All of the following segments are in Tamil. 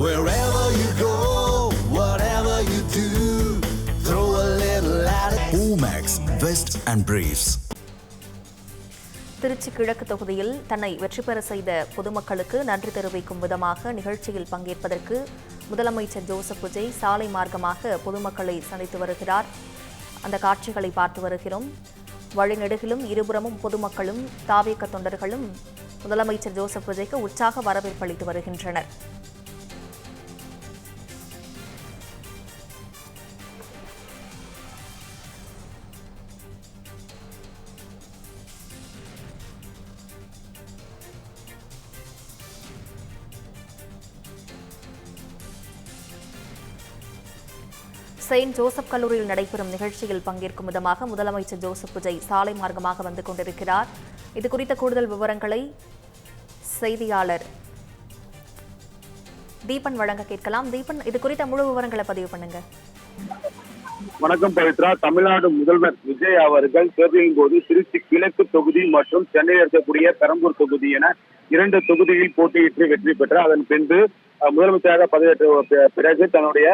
Wherever you go, whatever you do, throw a little at it. Omax, Vest and Briefs. Trichy கிழக்கு தொகுதியில் தன்னை வெற்றி பெற செய்த பொதுமக்களுக்கு நன்றி தெரிவிக்கும் விதமாக நிகழ்ச்சியில் பங்கேற்பதற்கு முதலமைச்சர் ஜோசப் விஜய் சாலை மார்க்கமாக பொதுமக்களை சந்தித்து வருகிறார். அந்த காட்சிகளை பார்த்து வருகிறோம். வழிநெடுகிலும் இருபுறமும் பொதுமக்களும் தாவேக தொண்டர்களும் முதலமைச்சர் ஜோசப் விஜய்க்கு உற்சாக வரவேற்பு அளித்து வருகின்றனர். செயின்ட் ஜோசப் கல்லூரியில் நடைபெறும் நிகழ்ச்சியில் பங்கேற்கும் விதமாக முதலமைச்சர் ஜோசப் விஜய் சாலை மார்க்கமாக வந்து கொண்டிருக்கிறார். இது குறித்த கூடுதல் விவரங்களை செய்தியாளர் தீபன் வழங்க கேட்கலாம். தீபன், இது குறித்த முழு விவரங்களை பதிவு பண்ணுங்க. வணக்கம் பவித்ரா. தமிழ்நாடு முதல்வர் விஜய் அவர்கள் தேர்தலின் போது திருச்சி கிழக்கு தொகுதி மற்றும் சென்னையில் இருக்கக்கூடிய பெரம்பூர் தொகுதி என 2 தொகுதியில் போட்டியிட்டு வெற்றி பெற்றார். அதன் பின்பு முதலமைச்சராக பதவியேற்ற பிறகு தன்னுடைய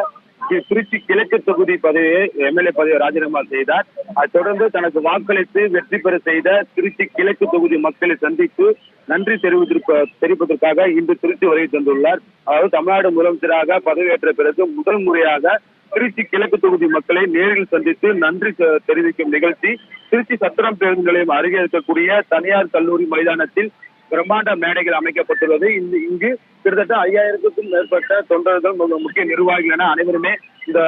திருச்சி கிழக்கு தொகுதி பதவியை எம்எல்ஏ பதவியை ராஜினாமா செய்தார். அதைத் தொடர்ந்து தனக்கு வாக்களித்து வெற்றி பெற செய்த திருச்சி கிழக்கு தொகுதி மக்களை சந்தித்து நன்றி தெரிவிப்பதற்காக இன்று திருச்சி வருகை தந்துள்ளார். அதாவது தமிழ்நாடு முதலமைச்சராக பதவியேற்ற பிறகு முதல் முறையாக திருச்சி கிழக்கு தொகுதி மக்களை நேரில் சந்தித்து நன்றி தெரிவிக்கும் நிகழ்ச்சி திருச்சி சத்திரம் பேருந்து நிலையம் அருகே இருக்கக்கூடிய தனியார் கல்லூரி மைதானத்தில் பிரம்மாண்ட மேடைகள் அமைக்கப்பட்டுள்ளது. இங்கு கிட்டத்தட்ட 5000க்கும் மேற்பட்ட தொண்டர்கள் முக்கிய நிர்வாகிகள் என அனைவருமே இந்த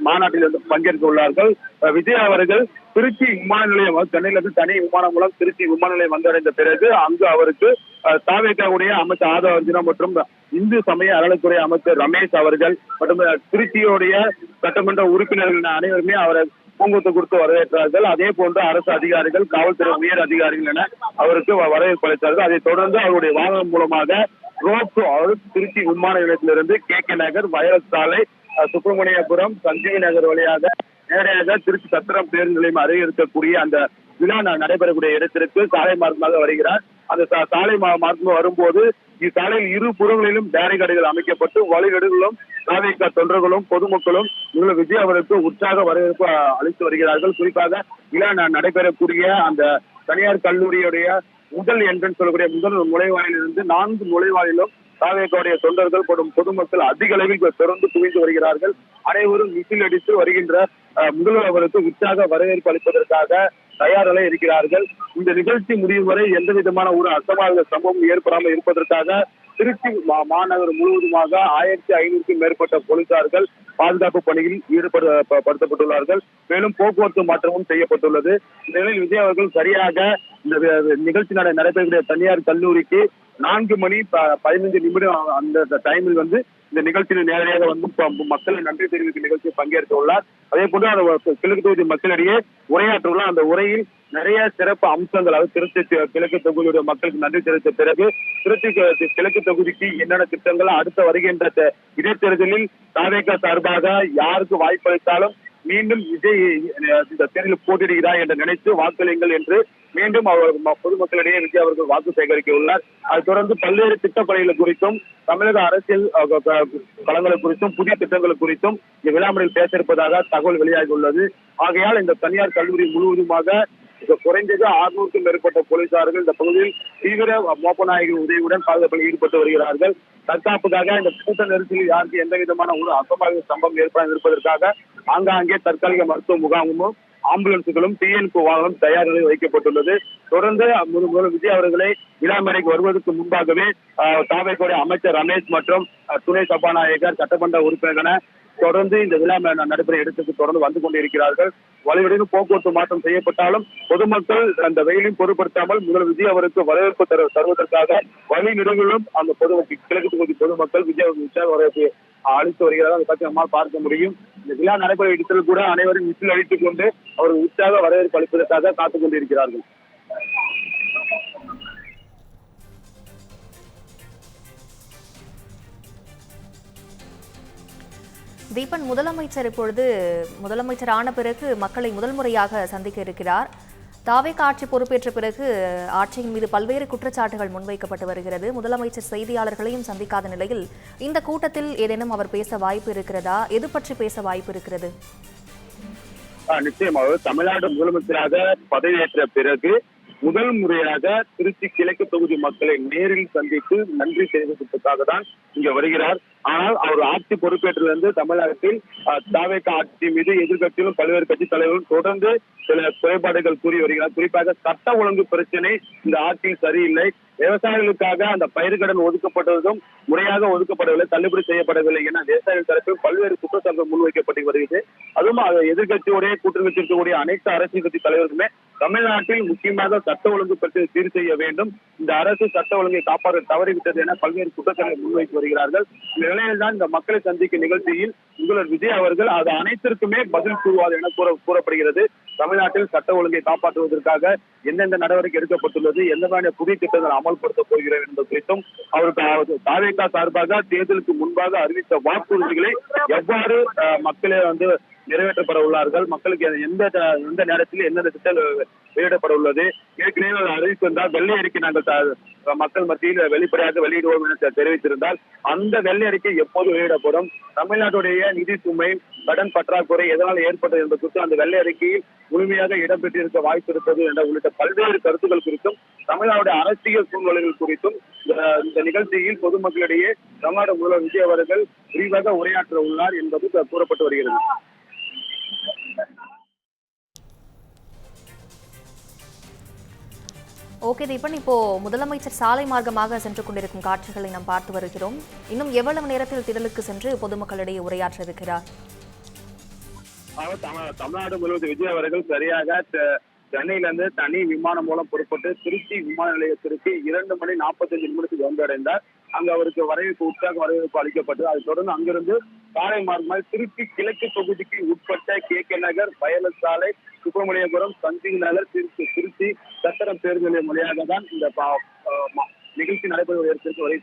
மாநாட்டில் பங்கேற்க உள்ளார்கள். விஜய் அவர்கள் திருச்சி விமான நிலையம், சென்னையிலிருந்து தனி விமானம் மூலம் திருச்சி விமான நிலையம் வந்தடைந்த பிறகு அங்கு அவருக்கு தாவேகாவுடைய அமைச்சர் ஆதவ அர்ஜுனா மற்றும் இந்து சமய அறநிலைத்துறை அமைச்சர் ரமேஷ் அவர்கள் மற்றும் திருச்சியுடைய சட்டமன்ற உறுப்பினர்கள் அனைவருமே அவரை பூங்கொத்து கொடுத்து வரவேற்றார்கள். அதே போன்று அரசு அதிகாரிகள், காவல்துறை உயர் அதிகாரிகள் என அவருக்கு வரவேற்பு அளித்தார்கள். அதைத் தொடர்ந்து அவருடைய வாகனம் மூலமாக திருச்சி விமான நிலையத்திலிருந்து KK நகர், வயல் சாலை, சுப்பிரமணியபுரம், சஞ்சீவி நகர் வழியாக நேரடியாக திருச்சி சத்திரம் பேருந்து நிலையம் அருகே இருக்கக்கூடிய அந்த விழா நடைபெறக்கூடிய இடத்திற்கு சாலை மார்க்கமாக வருகிறார். அந்த சாலை மார்க்கம் வரும்போது இச்சாலையில் இரு புறங்களிலும் பேரிகார்டுகள் அமைக்கப்பட்டு வழிநெடுகளும் தாவேகா தொண்டர்களும் பொதுமக்களும் விஜய் அவருக்கு உற்சாக வரவேற்பு அளித்து வருகிறார்கள். குறிப்பாக விழா நடைபெறக்கூடிய அந்த தனியார் கல்லூரியுடைய முதல் என்ட்ரன்ஸ் சொல்லக்கூடிய முதல் நுழைவாயிலில் இருந்து 4 நுழைவாயிலும் தாவேகாவுடைய தொண்டர்கள் பொதுமக்கள் அதிக அளவில் தொடர்ந்து குவிந்து வருகிறார்கள். அனைவரும் விசில் அடித்து வருகின்ற முதல்வர் அவருக்கு உற்சாக வரவேற்பு அளிப்பதற்காக தயார் நிலை இருக்கிறார்கள். இந்த நிகழ்ச்சி முடியும் வரை எந்த விதமான ஒரு அசம்பாவித சம்பவம் ஏற்படாமல் இருப்பதற்காக திருச்சி மாநகர் முழுவதுமாக 1500க்கும் மேற்பட்ட போலீசார்கள் பாதுகாப்பு பணியில் ஈடுபடுத்தப்பட்டுள்ளார்கள். மேலும் போக்குவரத்து மாற்றமும் செய்யப்பட்டுள்ளது. இந்த நிலையில் விஜய் அவர்கள் சரியாக இந்த நிகழ்ச்சி நடைபெறக்கூடிய தனியார் கல்லூரிக்கு 4 மணி 15 நிமிடம் அந்த டைமில் இந்த நிகழ்ச்சியில் நேரடியாக மக்களை நன்றி தெரிவிக்கும் நிகழ்ச்சியில் பங்கேற்க உள்ளார். அதே போன்று அந்த கிழக்கு தொகுதி மக்களிடையே உரையாற்றுள்ளார். அந்த உரையில் நிறைய சிறப்பு அம்சங்கள், அதாவது திருச்சி கிழக்கு தொகுதியுடைய மக்களுக்கு நன்றி தெரிவித்த பிறகு திருச்சி கிழக்கு தொகுதிக்கு என்னென்ன திட்டங்கள் அடுத்த வருகின்ற இடைத்தேர்தலில் தாவேகா சார்பாக யாருக்கு வாய்ப்பளித்தாலும் மீண்டும் விஜய் இந்த தேர்தலில் போட்டியிடுகிறார் என்று நினைத்து வாக்களியுங்கள் என்று மீண்டும் அவர் பொதுமக்களிடையே விஜய் அவர்கள் வாக்கு சேகரிக்க உள்ளார். அதைத் தொடர்ந்து பல்வேறு திட்டப் பணிகள் குறித்தும் தமிழக அரசியல் களங்கள் குறித்தும் புதிய திட்டங்கள் குறித்தும் இந்த விழாமலில் பேச இருப்பதாக தகவல் வெளியாகி உள்ளது. ஆகையால் இந்த தனியார் கல்லூரி முழுவதுமாக குறைந்தது 600க்கும் மேற்பட்ட போலீசார்கள் இந்த பகுதியில் தீவிர மோப்பநாயகர் உதவியுடன் பாதுகாப்பில் ஈடுபட்டு வருகிறார்கள். தற்காப்புக்காக இந்த கூட்ட நெரிசலில் யாருக்கு எந்த விதமான ஒரு அசம்பாவித சம்பவம் ஏற்படாமல் இருப்பதற்காக ஆங்காங்கே தற்காலிக மருத்துவ முகாமும் ஆம்புலன்ஸுகளும் TNP வாகனம் தயார் நிலையில் வைக்கப்பட்டுள்ளது. தொடர்ந்து விஜய் அவர்களை விழா மேடைக்கு வருவதற்கு முன்பாகவே தாவேகாவுடைய அமைச்சர் ரமேஷ் மற்றும் துணை சபாநாயகர், சட்டமன்ற உறுப்பினர் தொடர்ந்து இந்த விழா நடைபெற இடத்துக்கு தொடர்ந்து வந்து கொண்டிருக்கிறார்கள். வழிவடையும் போக்குவரத்து மாற்றம் செய்யப்பட்டாலும் பொதுமக்கள் அந்த வெயிலையும் பொருட்படுத்தாமல் முதல் விஜய் அவருக்கு வரவேற்பு தருவதற்காக வழி நெடுங்கிலும் அந்த கிழக்கு தொகுதி பொதுமக்கள் விஜய் உற்சாக வரவேற்பு அளித்து வருகிறார்கள். அதை பற்றி நம்மால் பார்க்க முடியும். இந்த விழா நடைபெற இடத்தில் கூட அனைவரும் விசில் அடித்துக் கொண்டு அவர் உற்சாக வரவேற்பு அளிப்பதற்காக காத்துக் கொண்டிருக்கிறார்கள். தீபன், முதலமைச்சர் இப்பொழுது முதலமைச்சர் ஆன பிறகு மக்களை முதல் முறையாக சந்திக்க இருக்கிறார். தாவேக ஆட்சி பொறுப்பேற்ற பிறகு ஆட்சியின் மீது பல்வேறு குற்றச்சாட்டுகள் முன்வைக்கப்பட்டு வருகிறது. முதலமைச்சர் செய்தியாளர்களையும் சந்திக்காத நிலையில் இந்த கூட்டத்தில் ஏதேனும் அவர் பேச வாய்ப்பு இருக்கிறதா? எது பற்றி பேச வாய்ப்பு இருக்கிறது? நிச்சயமாக தமிழ்நாடு முதலமைச்சராக பதவியேற்ற பிறகு முதல் முறையாக திருச்சி கிழக்கு தொகுதி மக்களை நேரில் சந்தித்து நன்றி தெரிவிப்பதற்காக தான் இங்க வருகிறார். ஆனால் அவர் ஆட்சி பொறுப்பேற்றிலிருந்து தமிழகத்தில் தாவேக ஆட்சி மீது எதிர்கட்சிகளும் பல்வேறு கட்சி தலைவர்களும் தொடர்ந்து சில குறைபாடுகள் கூறி வருகிறார். குறிப்பாக சட்ட ஒழுங்கு பிரச்சனை இந்த ஆட்சியில் சரியில்லை. விவசாயிகளுக்காக அந்த பயிர்கடன் ஒதுக்கப்பட்டதும் முறையாக ஒதுக்கப்படவில்லை, தள்ளுபடி செய்யப்படவில்லை என விவசாயிகள் தரப்பில் பல்வேறு குற்றச்சாட்டுகள் முன்வைக்கப்பட்டு வருகிறது. அதுவும் எதிர்கட்சியோடைய கூட்டணி இருக்கக்கூடிய அனைத்து அரசியல் கட்சி தலைவர்களுமே தமிழ்நாட்டில் முக்கியமாக சட்ட ஒழுங்கு பிரச்சனை சீர் செய்ய வேண்டும், இந்த அரசு சட்ட ஒழுங்கை காப்பாற்ற தவறிவிட்டது என பல்வேறு குற்றச்சாட்டுகளை முன்வைத்து வருகிறார்கள். இந்த நிலையில் தான் இந்த மக்களை சந்திக்கும் நிகழ்ச்சியில் முதல்வர் விஜய் அவர்கள் அது அனைத்திற்குமே பதில் கூறுவார் என கூறப்படுகிறது. தமிழ்நாட்டில் சட்ட ஒழுங்கை காப்பாற்றுவதற்காக எந்தெந்த நடவடிக்கை எடுக்கப்பட்டுள்ளது, எந்த மாதிரியான புதிய திட்டங்கள் அமல்படுத்தப் போகிறது என்பது குறித்தும் அவருக்கு தாவேகா சார்பாக தேர்தலுக்கு முன்பாக அறிவித்த வாக்குறுதிகளை எவ்வாறு மக்களே நிறைவேற்றப்பட உள்ளார்கள், மக்களுக்கு எந்த நேரத்தில் எந்தெந்த திட்டங்கள் வெளியிடப்பட உள்ளது, ஏற்கனவே அறிவித்திருந்தால் வெள்ளை அறிக்கை நாங்கள் மக்கள் மத்தியில் வெளிப்படையாக வெளியிடுவோம் என தெரிவித்திருந்தால் அந்த வெள்ளை அறிக்கை எப்போது வெளியிடப்படும், தமிழ்நாட்டுடைய நிதி சுமை கடன் பற்றாக்குறை எதனால் ஏற்பட்டது என்பது குறித்து அந்த வெள்ளை அறிக்கையில் முழுமையாக இடம்பெற்றிருக்க வாய்ப்பு இருப்பது என்ற உள்ளிட்ட பல்வேறு கருத்துக்கள் குறித்தும் தமிழ்நாடுடைய அரசியல் சூழ்நிலைகள் குறித்தும் இந்த நிகழ்ச்சியில் பொதுமக்களிடையே தமிழ்நாடு முதல்வர் விஜய் அவர்கள் விரிவாக உரையாற்ற உள்ளார் என்பது கூறப்பட்டு வருகிறது. ஓகே தீபன், இப்போ முதலமைச்சர் சாலை மார்க்கமாக சென்று கொண்டிருக்கும் காட்சிகளை நாம் பார்த்து வருகிறோம். இன்னும் எவ்வளவு நேரத்தில் திடலுக்கு சென்று பொதுமக்களிடையே உரையாற்ற இருக்கிறார்? தமிழ்நாடு முதல்வர் விஜய் அவர்கள் சரியாக சென்னையிலிருந்து தனி விமானம் மூலம் புறப்பட்டு திருச்சி விமான நிலையத்திற்கு 2:45 வந்தடைந்தார். அங்கு அவருக்கு உற்சாக வரவேற்பு அளிக்கப்பட்டது. அதைத் தொடர்ந்து அங்கிருந்து சாலை மார்க்கமாக திருச்சி கிழக்கு தொகுதிக்கு உட்பட்ட KK நகர், பயலர் சாலை, சுப்பிரமணியபுரம், சந்திங் நகர், திருச்சி சத்திரம் பேருந்து நிலையம் வழியாக தான் இந்த நிகழ்ச்சி நடைபெறும் இடத்திற்கு வருகை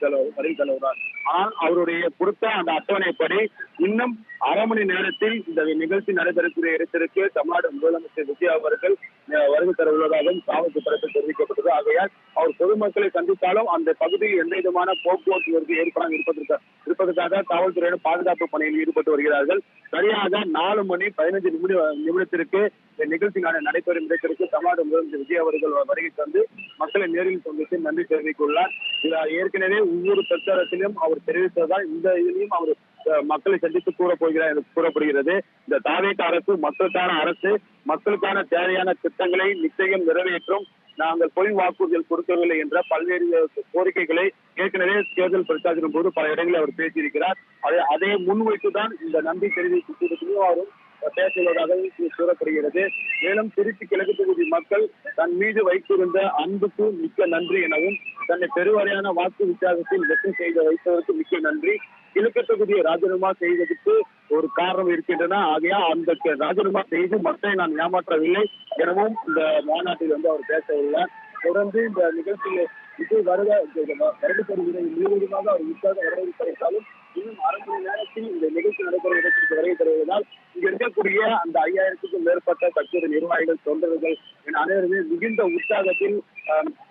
தருகிறார். ஆனால் அவருடைய கொடுத்த அந்த அட்டவணைப்படி இன்னும் அரை மணி நேரத்தில் இந்த நிகழ்ச்சி நடைபெறக்கூடிய இடத்திற்கு தமிழ்நாடு முதலமைச்சர் விஜய் அவர்கள் வருகை தர உள்ளதாகவும் காவல்துறையில் தெரிவிக்கப்பட்டது. ஆகையால் அவர் பொதுமக்களை சந்தித்தாலும் அந்த பகுதியில் எந்த விதமான போக்குவரத்து ஏற்பாடு இருப்பதற்காக காவல்துறையினர் பாதுகாப்பு பணியில் ஈடுபட்டு வருகிறார்கள். சரியாக 4:15 இந்த நிகழ்ச்சி நடைபெறும் இடத்திற்கு தமிழ்நாடு முதலமைச்சர் விஜய் அவர்கள் வருகை தந்து மக்களை நேரில் சந்தித்து நன்றி தெரிவித்துள்ளார். ஏற்கனவே ஒவ்வொரு பிரச்சாரத்திலும் அவர் தெரிவித்ததால் இந்த இதிலையும் அவர் மக்களை சந்தித்து கூறப்போகிறார் என்று கூறப்படுகிறது. இந்த தாவேக அரசு மக்களுக்கான அரசு, மக்களுக்கான தேவையான திட்டங்களை நிச்சயம் நிறைவேற்றும், நாங்கள் பொய் வாக்குறுதிகள் கொடுக்கவில்லை என்ற பல்வேறு கோரிக்கைகளை ஏற்கனவே தேர்தல் பிரச்சாரத்தின் போது பல இடங்களில் அவர் பேசியிருக்கிறார். அதை முன்வைத்துதான் இந்த நன்றி தெரிவிக்கும் கூட்டத்திலும் அவரும் பேசுவதாக கூறப்படுகிறது. மேலும் திருச்சி கிழக்கு தொகுதி மக்கள் தன் மீது வைத்திருந்த அன்புக்கு மிக்க நன்றி எனவும், தன்னை பெருவாரியான வாக்கு வித்தியாசத்தில் வெற்றி செய்த வைத்ததற்கு மிக்க நன்றி, கிழக்கு தொகுதியை ராஜினாமா செய்வதற்கு ஒரு காரணம் இருக்கின்றன, ஆகையால் அந்த ராஜினாமா செய்து மக்களை நான் ஏமாற்றவில்லை எனவும் இந்த மாநாட்டில் அவர் பேச உள்ளார். தொடர்ந்து இந்த நிகழ்ச்சியில் வருகை முழுவதுமாக அவர் உற்சாக வரவேற்பாலும் இன்னும் அரை மணி நேரத்தில் இந்த நிகழ்ச்சி நடைபெறும் இடத்திற்கு வருகை தருவதால் இங்க இருக்கக்கூடிய அந்த 5000க்கும் மேற்பட்ட கட்சியுடைய நிர்வாகிகள், தொண்டர்கள் என அனைவருமே மிகுந்த உற்சாகத்தில்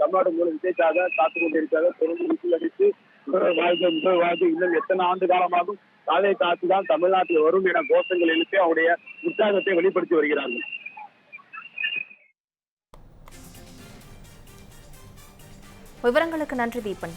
தமிழ்நாடு முதல் விஜய்க்காக காத்துக் கொண்டிருக்கிறார்கள். தொடர்ந்து விசில் அடித்து முதல் வாழ்வு இன்னும் எத்தனை ஆண்டு காலமாகும் தாவே காத்துதான் தமிழ்நாட்டில் வரும் என கோஷங்கள் எழுப்பி அவருடைய உற்சாகத்தை வெளிப்படுத்தி வருகிறார்கள். விவரங்களுக்கு நன்றி தீபன்.